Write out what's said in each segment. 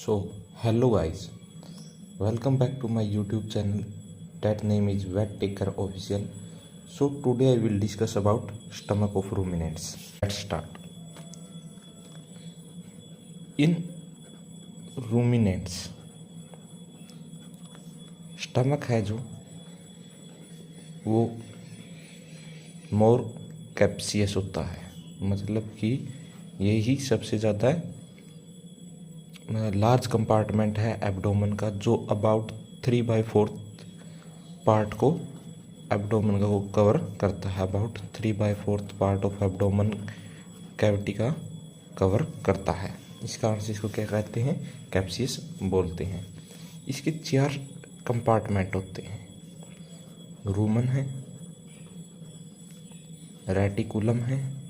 So, hello guys, welcome back to my YouTube channel. That name is Vet Taker Official. So today I will discuss about stomach of ruminants. Let's start. In ruminants, stomach है जो वो मोर कैप्सियस होता है, मतलब कि यही सबसे ज़्यादा लार्ज कंपार्टमेंट है एब्डोमेन का, जो अबाउट 3/4 पार्ट को एब्डोमेन का वो कवर करता है। About 3/4 part of abdomen cavity का कवर करता है। इस कारण से इसको क्या कहते हैं, कैप्सियस बोलते हैं। इसके 4 कंपार्टमेंट होते हैं। रूमन है, रेटिकुलम है,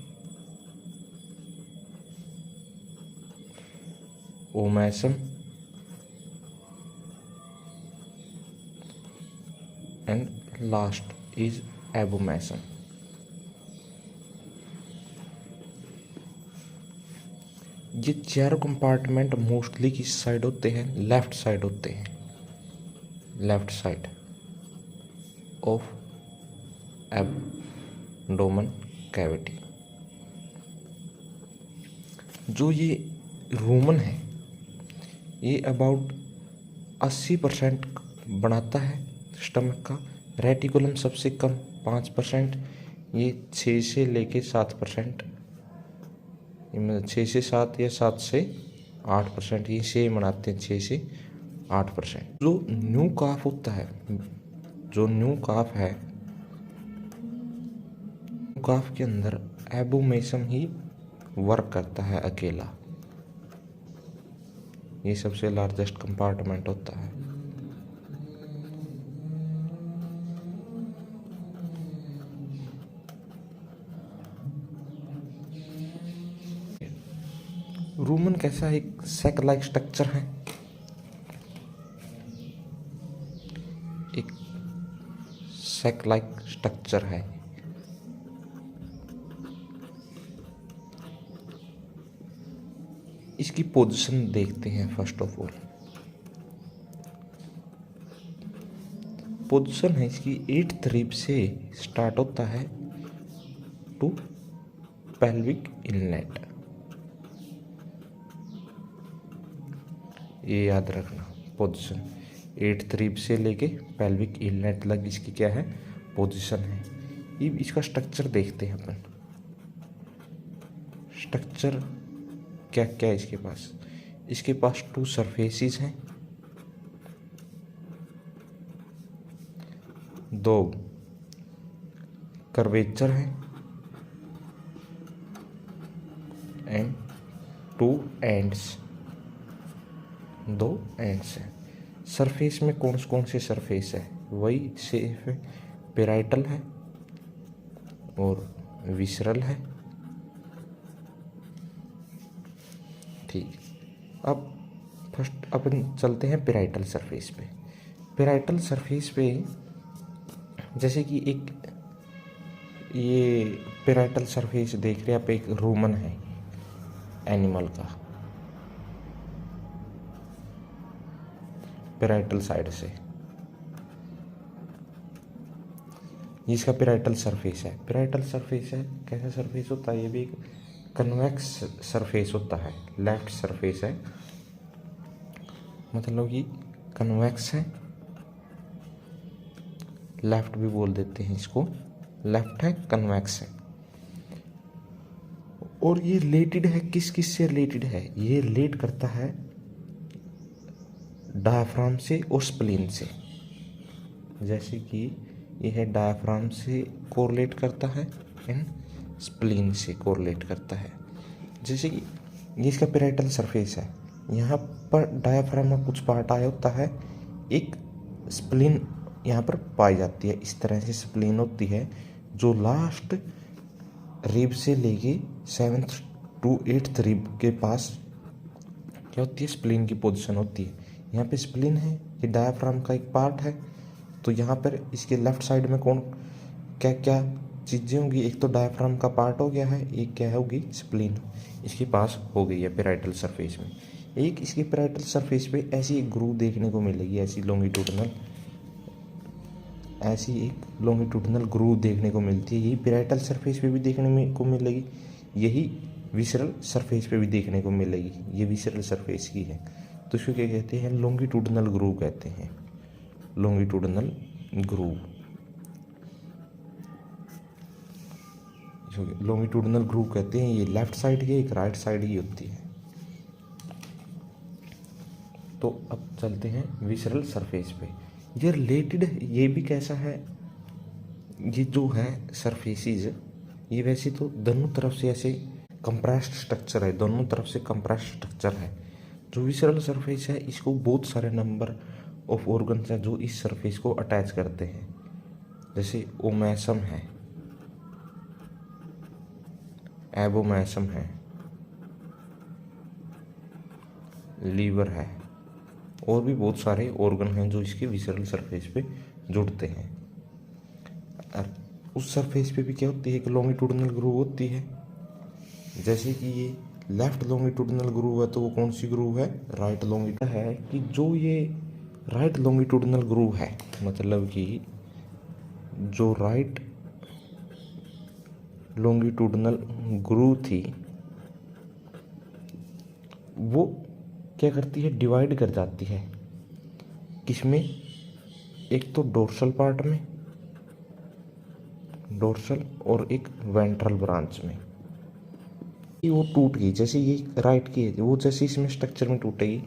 ओमैसम एंड लास्ट इज एबोमैसम। ये 4 कंपार्टमेंट मोस्टली किस साइड होते हैं, लेफ्ट साइड होते हैं, left side of abdomen cavity. जो ये रूमन है ये अबाउट 80% बनाता है स्टमक का। रेटिकुलम सबसे कम 5%, ये 6 से लेके 7%, 6 से 7 या 7 से 8%, ये सेम बनाते हैं 6 से 8%। जो न्यू काफ होता है, जो न्यू काफ है, काफ के अंदर एबोमेसम ही वर्क करता है अकेला। ये सबसे लार्जेस्ट कंपार्टमेंट होता है। रूमन कैसा एक सैक लाइक स्ट्रक्चर है, एक सैक लाइक स्ट्रक्चर है। इसकी पोजीशन देखते हैं। फर्स्ट ऑफ ऑल पोजीशन है इसकी 8th रिब से स्टार्ट होता है टू पेल्विक इनलेट। ये याद रखना, पोजीशन 8th रिब से लेके पेल्विक इनलेट तक इसकी क्या है, पोजीशन है। ये इसका स्ट्रक्चर देखते हैं अपन। स्ट्रक्चर क्या क्या है इसके पास। इसके पास 2 सरफेसेस हैं, 2 कर्वेचर हैं एंड 2 एंड्स, 2 एंड्स हैं। सरफेस में कौन से सरफेस है, वही सेफ है, पेराइटल है और विसरल है। ठीक, अब फर्स्ट अपन चलते हैं पेराइटल सरफेस पे। पेराइटल सरफेस पे जैसे कि एक ये पेराइटल सरफेस देख रहे हैं आप, एक रूमन है एनिमल का पेराइटल साइड से। इसका पेराइटल सरफेस है। पेराइटल सरफेस है, कैसा सरफेस होता है, ये भी एक कन्वेक्स सरफेस होता है। लेफ्ट सरफेस है, मतलब कि कन्वेक्स है, लेफ्ट भी बोल देते हैं इसको, लेफ्ट है, कन्वेक्स है। और ये रिलेटेड है किस से रिलेटेड है, ये रिलेट करता है डायफ्राम से और स्प्लीन से। जैसे कि ये है डायफ्राम से कोरिलेट करता है एंड स्प्लीन से कोरिलेट करता है। जैसे कि ये इसका पेराइटल सरफेस है, यहाँ पर डायफ्राम का कुछ पार्ट आया होता है, एक स्प्लीन यहाँ पर पाई जाती है। इस तरह से स्प्लीन होती है, जो लास्ट रिब से लेके 7th to 8th रिब के पास क्या होती है, स्प्लीन की पोजीशन होती है। यहाँ पे स्प्लीन है, ये डायफ्राम का एक पार्ट है। तो यहाँ पर इसके लेफ्ट साइड में क्या क्या चीज़ें होंगी, एक तो डायफ्राम का पार्ट हो गया है, एक क्या होगी, स्प्लीन इसके पास हो गई है पेराइटल सरफेस में। एक इसके पैरेटल सरफेस पे ऐसी एक ग्रूव देखने को मिलेगी, ऐसी लॉन्गिट्यूडनल ग्रूव देखने को मिलती है। यही पैरेटल सरफेस पे भी देखने को मिलेगी, यही विसरल सरफेस पे भी देखने को मिलेगी। ये विसरल सरफेस की है, तो इसको क्या कहते हैं? लॉन्गिट्यूडनल ग्रूव कहते हैं, लॉन्गिट्यूडनल ग्रूव। लॉन्गिट्यूडनल ग्रूव कहते हैं। ये लेफ्ट साइड की, एक राइट साइड की होती है। तो अब चलते हैं विसरल सरफेस पे। ये रिलेटेड, ये भी कैसा है? ये जो है सरफेसेस, ये वैसे तो दोनों तरफ से ऐसे कंप्रेस्ड स्ट्रक्चर है, दोनों तरफ से कंप्रेस्ड स्ट्रक्चर है। जो विसरल सरफेस है, इसको बहुत सारे नंबर ऑफ ऑर्गन्स हैं जो इस सरफेस को अटैच करते हैं। जैसे ओमैसम है, एबोमैसम है, लीवर है, और भी बहुत सारे ऑर्गन हैं जो इसके विसरल सरफेस पे जुड़ते हैं। और उस सरफेस पे भी क्या होती है? कि लॉन्गिट्यूडनल ग्रूव होती है। जैसे कि ये लेफ्ट लॉन्गिट्यूडनल ग्रूव है, तो वो कौन सी ग्रूव है? राइट लॉन्गिट्यूडनल है। कि जो ये राइट लॉन्गिट्यूडनल ग्रूव है, मतलब कि जो राइट लॉन्गिट्यूडनल ग्रूव थी, वो क्या करती है? डिवाइड कर जाती है। किसमें? एक तो डोर्सल पार्ट में, डोर्सल, और एक वेंट्रल ब्रांच में। वो टूट गई, जैसे ये राइट की है, वो जैसे इसमें स्ट्रक्चर में टूटेगी,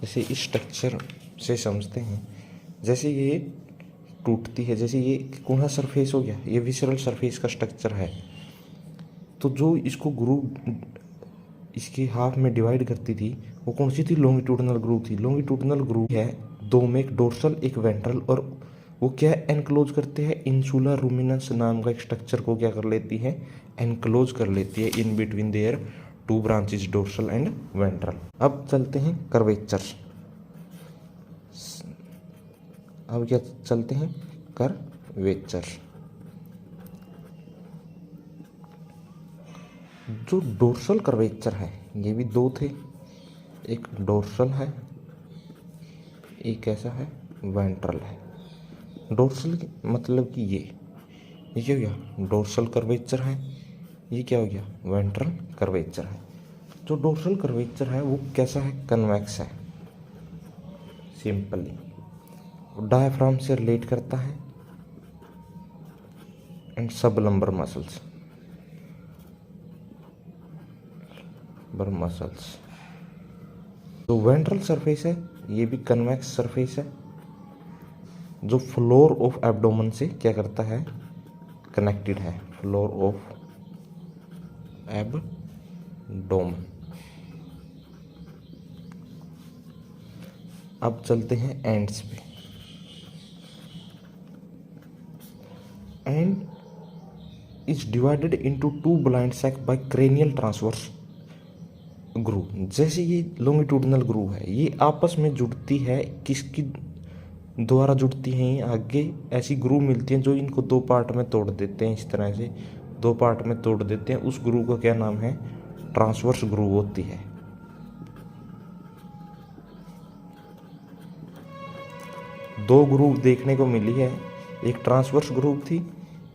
जैसे इस स्ट्रक्चर से समझते हैं, जैसे ये टूटती है, जैसे ये कौन सा सरफेस हो गया? ये विसरल सरफेस का स्ट्रक्चर है। तो जो इसको ग्रूव इसके हाफ में डिवाइड करती थी, वो कौन सी थी? लॉन्गिट्यूडनल ग्रूव थी। लॉन्गिट्यूडनल ग्रूव है दो में, एक डोर्सल एक वेंट्रल, और वो क्या एनक्लोज करते हैं? इंसुलर रूमिनेंस नाम का एक स्ट्रक्चर को क्या कर लेती है? एनक्लोज कर लेती है in between their two branches, dorsal and ventral. अब चलते हैं कर्वेचर। अब क्या चलते हैं? कर्वेचर। जो डोर्सल कर्वेचर है, ये भी दो थे, एक डोर्सल है, एक ऐसा है वेंट्रल है। डोर्सल मतलब कि ये क्या हो गया? डोर्सल कर्वेचर है। ये क्या हो गया? वेंट्रल कर्वेचर है। जो डोर्सल कर्वेचर है वो कैसा है? कन्वेक्स है, सिंपली डायफ्राम से रिलेट करता है एंड सबलंबर मसल्स, मसल्स। तो वेंट्रल सरफेस है, ये भी कन्वेक्स सरफेस है, जो फ्लोर ऑफ एब्डोमेन से क्या करता है? कनेक्टेड है, फ्लोर ऑफ एब्डोमेन। अब चलते हैं एंड्स पे। End is divided into two blind sac by cranial transverse groove. जैसे ये लॉन्गिट्यूडनल ग्रूव है, ये आपस में जुड़ती है, किसकी द्वारा जुड़ती हैं? ये आगे ऐसी ग्रूव मिलती हैं जो इनको दो पार्ट में तोड़ देते हैं। इस तरह से दो पार्ट में तोड़ देते हैं। उस ग्रूव का क्या नाम है? ट्रांसवर्स ग्रूव होती है। दो ग्रूव देखने को मिली है, एक ट्रांसवर्स ग्रूव थी,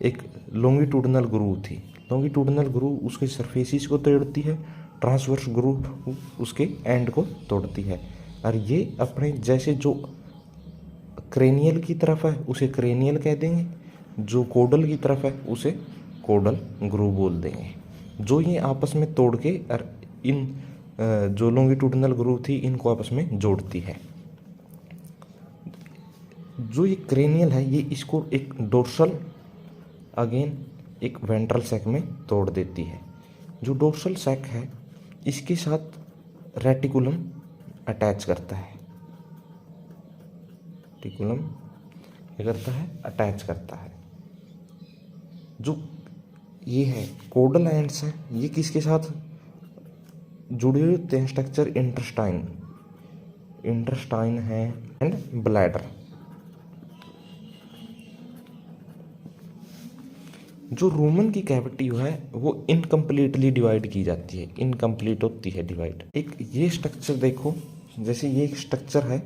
एक लॉन्गिट्यूडनल ग्रूव थी। लॉन्गिट्यूडनल ग्रूव उसके सरफेसिस को तोड़ती है, ट्रांसवर्स ग्रूव उसके एंड को तोड़ती है। और ये अपने जैसे जो क्रेनियल की तरफ है उसे क्रेनियल कह देंगे, जो कोडल की तरफ है उसे कोडल ग्रूव बोल देंगे। जो ये आपस में तोड़ के और इन जो लॉन्गिट्यूडनल ग्रूव थी इनको आपस में जोड़ती है। जो ये क्रेनियल है, ये इसको एक डोर्सल अगेन एक वेंट्रल सैक में तोड़ देती है। जो डोर्सल सैक है इसके साथ रेटिकुलम अटैच करता है। रेटिकुलम क्या करता है? अटैच करता है। जो ये है कोडल एंड्स हैं, ये किसके साथ जुड़े हुए होते हैं? स्ट्रक्चर इंटरस्टाइन, इंटरस्टाइन है एंड ब्लैडर। जो रूमन की कैविटी है वो इनकम्प्लीटली डिवाइड की जाती है, इनकम्प्लीट होती है डिवाइड। एक ये स्ट्रक्चर देखो, जैसे ये एक स्ट्रक्चर है,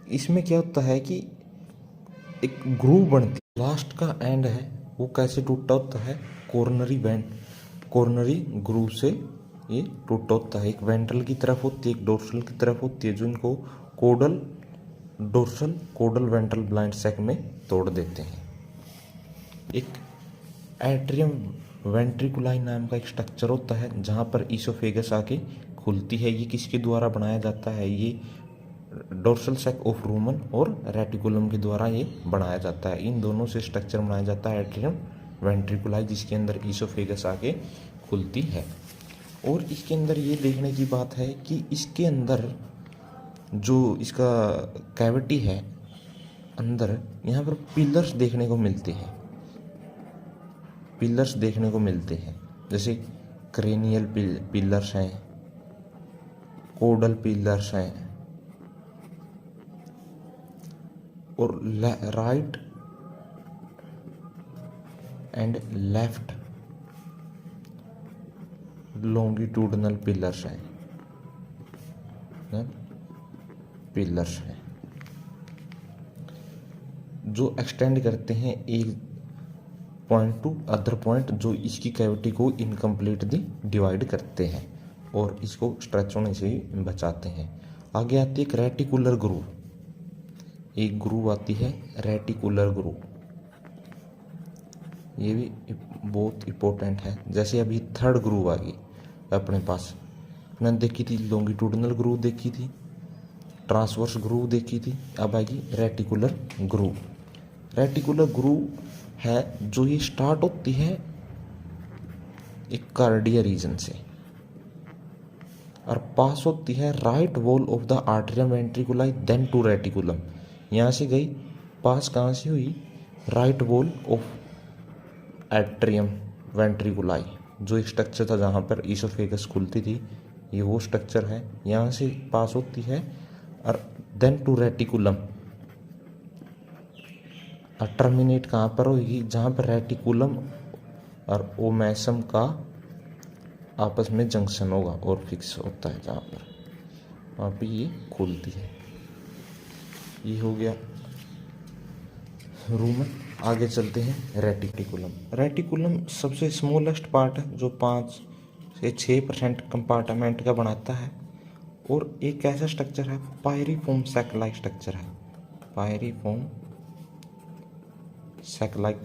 इसमें क्या होता है कि एक ग्रूव बनती है, लास्ट का एंड है वो कैसे टूटा होता है, कॉर्नरी ग्रूव से ये टूटा होता है। एक वेंट्रल की तरफ होती है, एक डोर्सल की तरफ होती है, जो इनको कोडल वेंट्रल ब्लाइंड सैक में तोड़ देते हैं। एक एट्रियम वेंट्रिकुलाई नाम का एक स्ट्रक्चर होता है जहाँ पर ईसोफेगस आके खुलती है। ये किसके द्वारा बनाया जाता है, ये डोर्सल सैक ऑफ रूमन और रेटिकुलम के द्वारा ये बनाया जाता है। इन दोनों से स्ट्रक्चर बनाया जाता है एट्रियम वेंट्रिकुलाई, जिसके अंदर ईसोफेगस आके खुलती है। और इसके अंदर ये देखने की बात है कि इसके अंदर जो इसका कैविटी है अंदर, यहाँ पर पिलर्स देखने को मिलते हैं, जैसे क्रेनियल पिलर्स हैं, कोडल पिलर्स हैं, और right and left longitudinal pillars हैं, जो एक्सटेंड करते हैं एक पॉइंट टू अदर पॉइंट, जो इसकी कैविटी को इनकम्प्लीटली डिवाइड करते हैं और इसको स्ट्रेच होने से बचाते हैं। आगे आती है एक रेटिकुलर ग्रूव, एक ग्रूव आती है रेटिकुलर ग्रूव, ये भी बहुत इम्पोर्टेंट है। जैसे अभी थर्ड ग्रूव आ गई अपने पास, मैंने देखी थी लॉन्गिट्यूडनल ग्रूव देखी थी, ट्रांसवर्स ग्रूव देखी थी, अब आएगी रेटिकुलर ग्रूव। रेटिकुलर ग्रूव है जो ये स्टार्ट होती है एक कार्डिया रीजन से और पास होती है right wall of the atrium ventriculi then to reticulum. यहाँ से गई, पास कहाँ से हुई, right wall of atrium ventriculi, जो एक स्ट्रक्चर था जहाँ पर ईसोफेगस खुलती थी, ये वो स्ट्रक्चर है। यहाँ से पास होती है और देन टू रेटिकुलम, और टर्मिनेट कहाँ पर होगी, जहाँ पर रेटिकुलम और ओमेसम का आपस में जंक्शन होगा और फिक्स होता है, जहाँ पर वहाँ पे ये खुलती है। ये हो गया रूमन। आगे चलते हैं रेटिकुलम। रेटिकुलम सबसे स्मॉलेस्ट पार्ट है जो 5 से 6% कंपार्टमेंट का बनाता है और एक ऐसा स्ट्रक्चर है, पायरिफॉर्म सैक लाइक स्ट्रक्चर है, पायरिफॉर्म सैक लाइक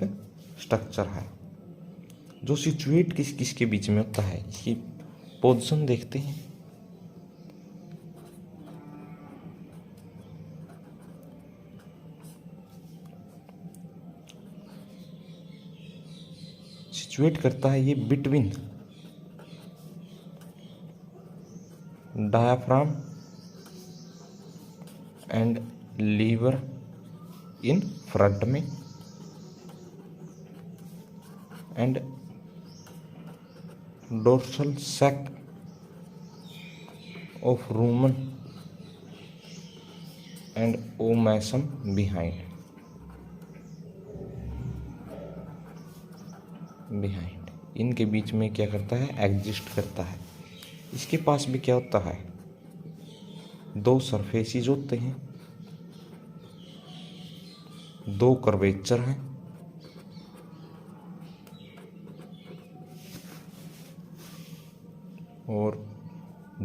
स्ट्रक्चर है, जो सिचुएट किसके बीच में होता है। इसकी पोजीशन देखते हैं, सिचुएट करता है ये between diaphragm and liver in front में and dorsal sac of rumen and omasum behind. इनके बीच में क्या करता है, एग्जिस्ट करता है। इसके पास भी क्या होता है, 2 सरफेसिस होते हैं, 2 कर्वेचर हैं और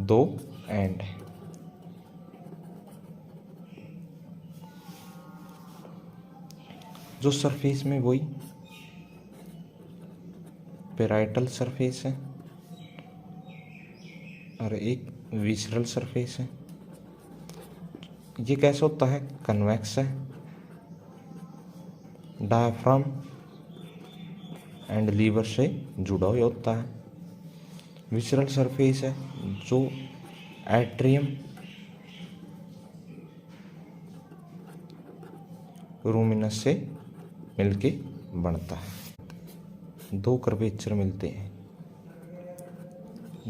2 एंड है। जो सरफेस में वही पेराइटल सरफेस है और एक विसरल सरफेस है। ये कैसे होता है, कन्वेक्स है, डायफ्राम एंड लीवर से जुड़ा हुआ होता है। विसरल सरफेस है जो एट्रियम रूमिनस से मिलके बनता है। 2 कर्वेचर मिलते हैं,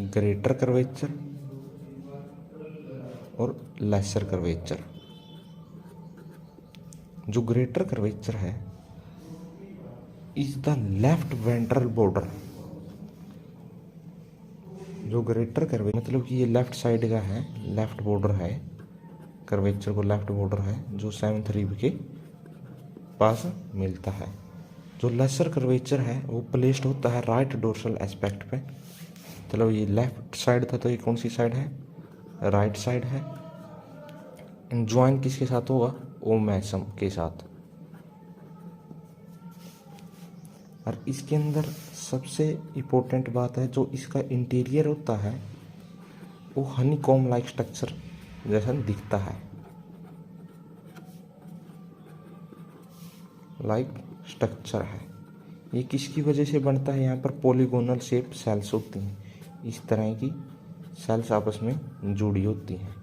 ग्रेटर कर्वेचर और लेसर कर्वेचर। जो ग्रेटर कर्वेचर है is the left ventral border. जो ग्रेटर कर्वे मतलब कि ये लेफ्ट साइड का है, लेफ्ट बॉर्डर है, कर्वेचर को लेफ्ट बॉर्डर है जो 7th रिब के पास मिलता है। जो लेसर कर्वेचर है वो प्लेस्ड होता है राइट डोर्सल एस्पेक्ट पे। मतलब ये लेफ्ट साइड था तो ये कौन सी साइड है, राइट साइड है। ज्वाइन किसके साथ होगा, ओमैसम के साथ। और इसके अंदर सबसे इम्पोर्टेंट बात है, जो इसका इंटीरियर होता है वो हनीकॉम लाइक स्ट्रक्चर जैसा दिखता है, लाइक स्ट्रक्चर है। ये किसकी वजह से बनता है, यहाँ पर पॉलीगोनल शेप सेल्स होती हैं, इस तरह की सेल्स आपस में जुड़ी होती हैं।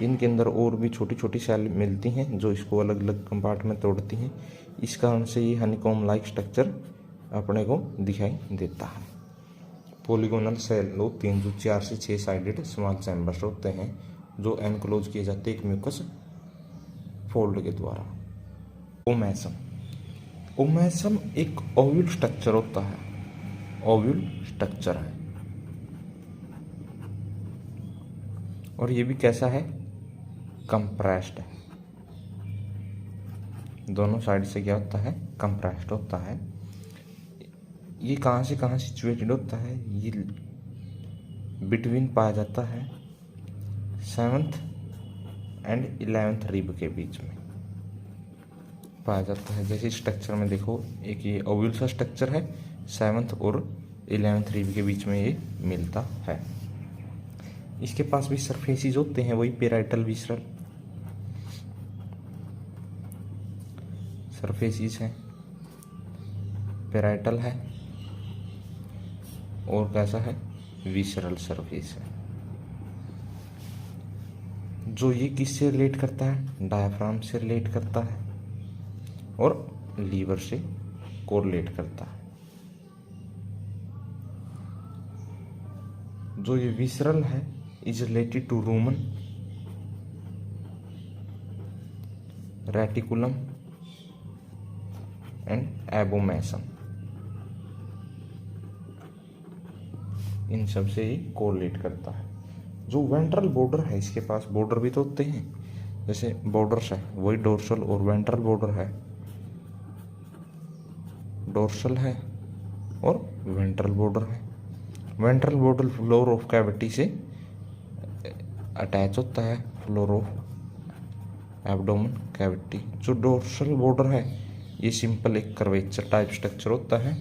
इनके अंदर और भी छोटी छोटी सेल मिलती हैं जो इसको अलग अलग कंपार्ट में तोड़ती हैं। इस कारण से ये हनीकॉम लाइक स्ट्रक्चर अपने को दिखाई देता है। पॉलीगोनल सेल होती हैं जो 4 से 6 साइडेड स्मॉल चैम्बर्स होते हैं जो एनक्लोज किए जाते हैं एक म्यूकस फोल्ड के द्वारा। ओमैसम, ओमैसम एक ओव्यूल स्ट्रक्चर होता है, ओव्यूल स्ट्रक्चर है। और ये भी कैसा है, कंप्रेस्ड है। दोनों साइड से क्या होता है, कंप्रेस्ड होता है। ये कहाँ से कहाँ सिचुएटेड होता है, ये बिटवीन पाया जाता है 7th एंड 11th रिब के बीच में पाया जाता है। जैसे स्ट्रक्चर में देखो, एक ये ओव्यूल सा स्ट्रक्चर है, 7th और 11th रिब के बीच में ये मिलता है। इसके पास भी सरफेसिस होते हैं, वही पेराइटल विसरल सरफेसिस है, पेराइटल है और कैसा है, विसरल सरफेस है। जो ये किससे रिलेट करता है, डायफ्राम से रिलेट करता है और लीवर से कोरिलेट करता है। जो ये विसरल है is related to rumen, reticulum and abomasum. इन सब से ये कोरिलेट करता है। जो वेंट्रल बॉर्डर है, इसके पास बॉर्डर भी तो होते हैं, जैसे बॉर्डर्स है वही डोर्सल और वेंट्रल बॉर्डर है, डोर्सल है और वेंट्रल बॉर्डर है। Ventral border floor of cavity से अटैच होता है, फ्लोर ऑफ एब्डोमेन कैविटी। जो डोर्सल बॉर्डर है ये सिंपल एक कर्वेचर टाइप स्ट्रक्चर होता है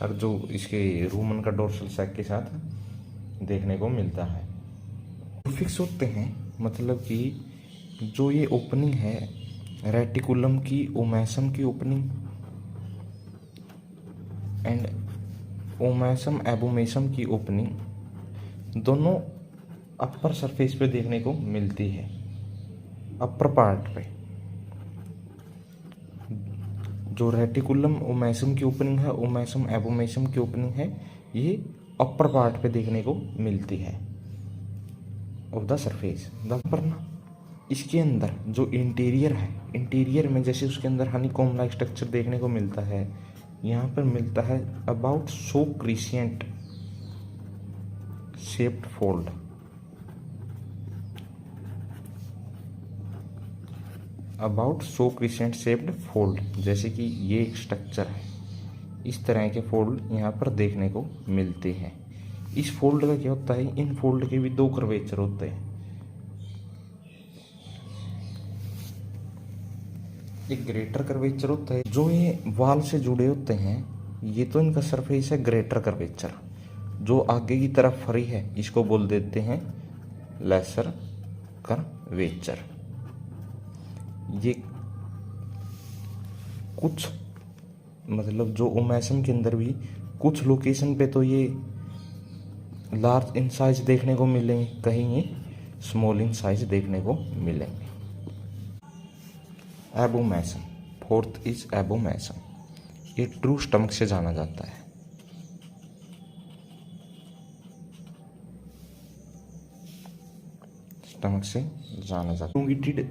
और जो इसके रूमन का डोर्सल सैक के साथ देखने को मिलता है। फिक्स होते हैं मतलब कि जो ये ओपनिंग है रेटिकुलम की, ओमैसम की ओपनिंग एंड ओमैसम एबोमेसम की ओपनिंग दोनों अपर सरफेस पे देखने को मिलती है, अपर पार्ट पे। जो रेटिकुलम ओमैसम की ओपनिंग है, ओमैसम एबोमेसम की ओपनिंग है, ये अपर पार्ट पे देखने को मिलती है ऑफ द सरफेस पर ना। इसके अंदर जो इंटीरियर है, इंटीरियर में जैसे उसके अंदर हनीकॉम लाइक स्ट्रक्चर देखने को मिलता है, यहाँ पर मिलता है about so crescent shaped fold. About so crescent shaped fold, जैसे कि ये एक स्ट्रक्चर है, इस तरह के फोल्ड यहाँ पर देखने को मिलते हैं। इस फोल्ड का क्या होता है, इन फोल्ड के भी 2 कर्वेचर होते हैं। एक ग्रेटर कर्वेचर होता है, जो ये वाल से जुड़े होते हैं, ये तो इनका सरफेस है ग्रेटर कर्वेचर। जो आगे की तरफ फरी है इसको बोल देते हैं लेसर कर्वेचर। ये कुछ मतलब जो ओमैसम के अंदर भी कुछ लोकेशन पे तो ये लार्ज इन साइज देखने को मिलेंगे, कहीं ये स्मॉल इन साइज देखने को मिलेंगे। Abomasum, 4th is abomasum. ये ट्रू स्टमक से जाना जाता है। स्टमक से जाना जाता है। लोंगिट्यूड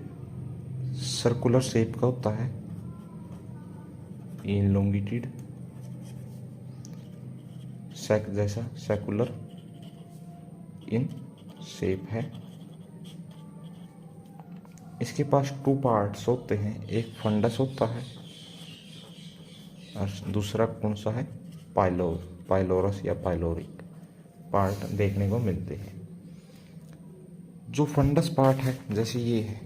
सर्कुलर शेप का होता है, इन लोंगिट्यूड सैक जैसा सेकुलर इन शेप है। इसके पास 2 पार्ट्स होते हैं, एक फंडस होता है और दूसरा कौन सा है, पाइलोरस या पाइलोरिक पार्ट देखने को मिलते हैं। जो फंडस पार्ट है जैसे ये है,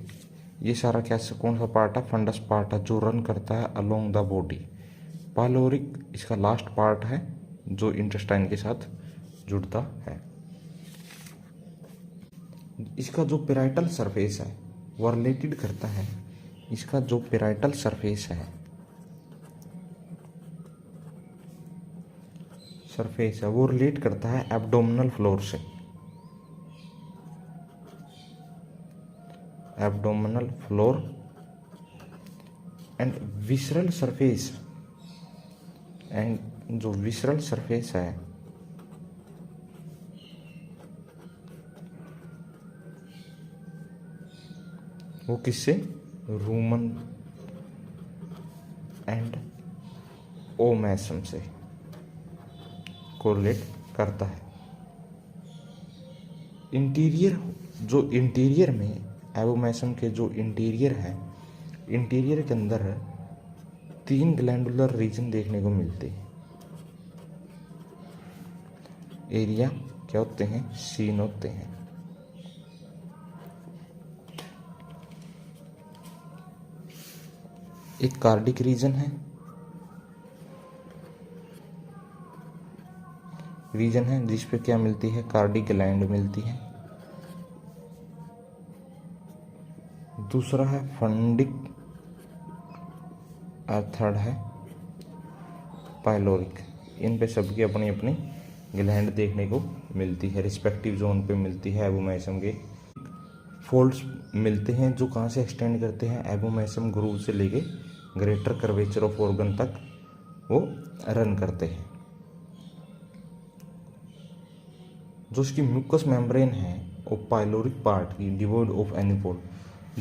ये सारा कैसे कौन सा पार्ट है, फंडस पार्ट है जो रन करता है अलोंग द बॉडी। पाइलोरिक इसका लास्ट पार्ट है जो इंटेस्टाइन के साथ जुड़ता है। इसका जो पेराइटल सरफेस है वो रिलेटेड करता है, इसका जो पेराइटल सरफेस है वो रिलेट करता है एब्डोमिनल फ्लोर से। Abdominal floor and visceral surface, and जो विसरल सरफेस है वो किससे, रूमन एंड ओमैसम से कोरिलेट करता है। इंटीरियर में एबोमैसम के जो इंटीरियर है, इंटीरियर के अंदर 3 ग्लैंडुलर रीजन देखने को मिलते हैं। एरिया क्या होते हैं, सीन होते हैं। एक कार्डिक रीजन है, जिस पे क्या मिलती है, कार्डिक ग्लैंड मिलती है। दूसरा है फंडिक और थर्ड है पाइलोरिक। इन पे सबकी अपनी अपनी ग्लैंड देखने को मिलती है, रिस्पेक्टिव जोन पे मिलती है। एबोमैसम के फोल्ड्स मिलते हैं जो कहाँ से एक्सटेंड करते हैं, एबोमैसम ग्रूव से लेके ग्रेटर कर्वेचर ऑफ ऑर्गन तक वो रन करते हैं। जो इसकी म्यूकस मेम्ब्रेन है वो पाइलोरिक पार्ट की डिवोइड ऑफ एनी फोल्ड।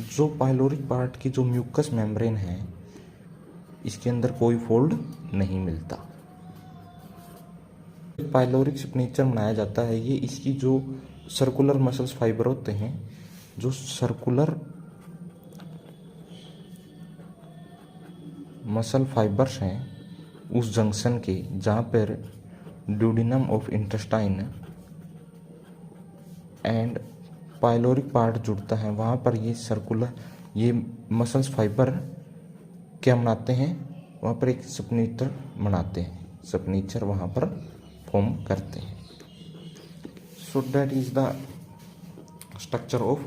जो पाइलोरिक पार्ट की जो म्यूकस मेम्ब्रेन है इसके अंदर कोई फोल्ड नहीं मिलता। पाइलोरिक सिग्नेचर बनाया जाता है, ये इसकी जो सर्कुलर मसल्स फाइबर होते हैं, जो सर्कुलर मसल फाइबर्स हैं उस जंक्शन के जहाँ पर duodenum of intestine and pyloric part जुड़ता है, वहाँ पर ये मसल्स फाइबर क्या बनाते हैं, वहाँ पर एक स्पिनेचर बनाते हैं, स्पिनेचर वहाँ पर फॉर्म करते हैं। So that is the structure of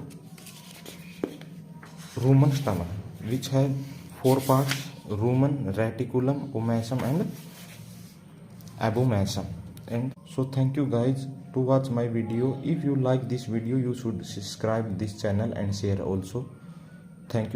rumen stomach which have 4 parts, rumen, reticulum, omasum and abomasum. And so thank you guys to watch my video. If you like this video, you should subscribe this channel and share also. Thank you.